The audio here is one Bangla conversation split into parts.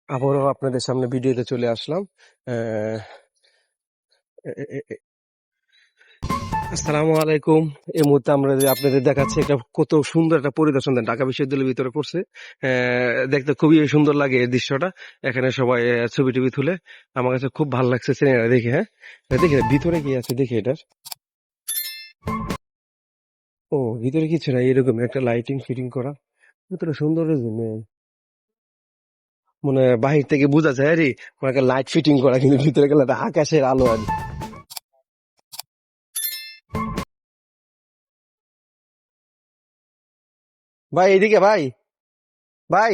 আবারও আপনাদের সামনে ভিডিওতে চলে আসলাম। আহ, এ- এ- এ- আসসালামু আলাইকুম। এই মুহূর্তে আমরা আপনাদের দেখাচ্ছি একটা কত সুন্দর একটা পরিদর্শন দেন ঢাকা বিশ্ববিদ্যালয়ের ভিতরে পড়ছে। দেখতে খুবই সুন্দর লাগে এই দৃশ্যটা। এখানে সবাই ছবি টবি তুলে। আমার কাছে খুব ভালো লাগছে সিনেমাটা দেখে। হ্যাঁ, দেখে ভিতরে কি আছে দেখে এটার। ও, ভিতরে কিছু না, এরকম একটা লাইটিং ফিটিং করা ভিতরে সুন্দর মানে বাহির থেকে বোঝা যায় আরে একটা লাইট ফিটিং করা, কিন্তু ভিতরে গেলে একটা আকাশের আলো আর ভাই এদিকে ভাই, ভাই।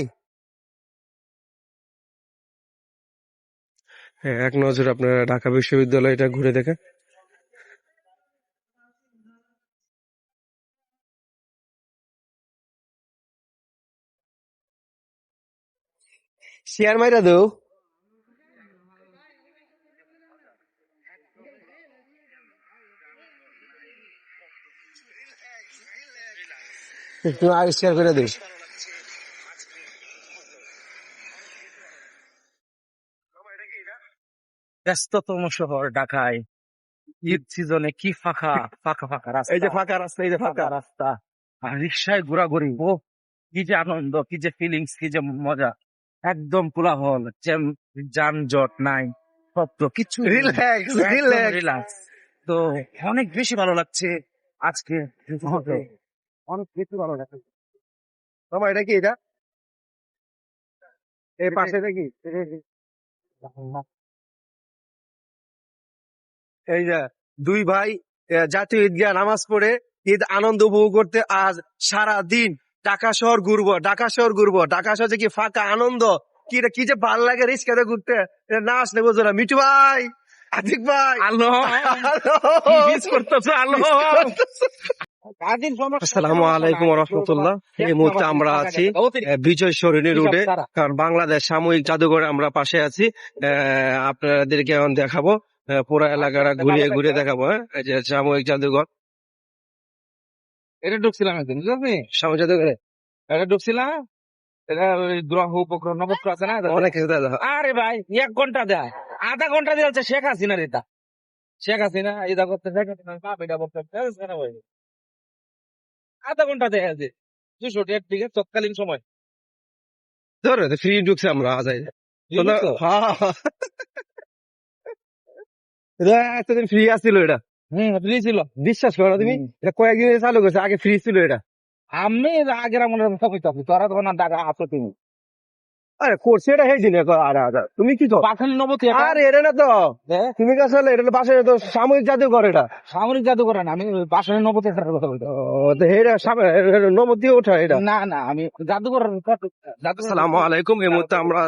হ্যাঁ, এক নজর আপনারা ঢাকা বিশ্ববিদ্যালয়টা ঘুরে দেখেন। শেয়ার মাইরা দেও। একটু আবিষ্কার করে দেও। ব্যস্ততম শহর ঢাকায় ঈদ সিজনে কি ফাঁকা ফাঁকা ফাঁকা এই যে রাস্তা, ফাঁকা রাস্তা, এই যে ফাঁকা। ফাঁকা রাস্তা আর রিক্সায় ঘোরাঘুরি। ও কি যে আনন্দ, কি যে ফিলিংস, কি যে মজা। একদম কোলাহল, যানজট নাই, শব্দ কিছু রিল্যাক্স একদম রিল্যাক্স। রিল্যাক্স। তো অনেক বেশি ভালো লাগছে আজকে, অনেক বেশি ভালো লাগছে। মামা এটা কি, এটা এই পাশে এটা কি? এই যে দুই ভাই জাতীয় ঈদগাহ নামাজ পড়ে ঈদ আনন্দ উপভোগ করতে আজ সারা দিন ঢাকা শহর ঘুরবো, ঢাকা শহর ঘুরবো। ঢাকা শহর যে কি ফাঁকা আনন্দ, কি এটা, কি যে ভাল লাগে রিক্সাতে ঘুরতে। এটা না আসলে বুঝো না। মিঠু ভাই, আতিক ভাই, আলো কি মিস করতেছো আলো? আসসালামু আলাইকুম রহমতুল্লাহ। এই মুহূর্তে আমরা আছি বিজয় সরণি রোডে, কারণ বাংলাদেশ সাময়িক জাদুঘরে আমরা পাশে আছি। আপনাদেরকে এখন দেখাবো পুরো এলাকাটা ঘুরিয়ে ঘুরিয়ে দেখাবো। হ্যাঁ, এই যে সাময়িক জাদুঘর, এটা ঢুকছিলাম একদিন, বুঝলি? সাময়িক জাদুঘরে এটা ঢুকছিলাম, এটা ওই গ্রহ উপগ্রহ নবগ্রহ আছে না? অনেক কিছু দেখা। আরে ভাই 1 ঘন্টা দেয়, আধা ঘন্টা দিয়ে হচ্ছে শেখ হাসিনার এটা। শেখ হাসিনা এটা করতে, শেখ হাসিনার বাপ এটা করতে, আধা ঘন্টা দেয় আছে 200 টাকার টিকিট তৎকালীন সময়। ধরো ফ্রি ঢুকছে আমরা আজ। এতদিন ফ্রি আসছিল এটা, ফ্রি ছিল। বিশ্বাস করো তুমি। এটা কয়েকদিন চালু করছে, আগে ফ্রি ছিল এটা। আমি আগের মনে হয় তোরা তখন টাকা আসো তুমি আরে করছে এটা সেই দিনে। আরে আরে তুমি কি তো, পাঠান নবতী আরে এটা না তো তুমি কাছে, এটা পাশে তো সাময়িক জাদুঘর এটা। সামরিক জাদুঘর না, আমি পাঠান নবতী কথা বলতে। নবদ্বীপে ওঠা এটা। না না, আমি জাদুঘর আসসালামু আলাইকুম। এই মুহূর্তে আমরা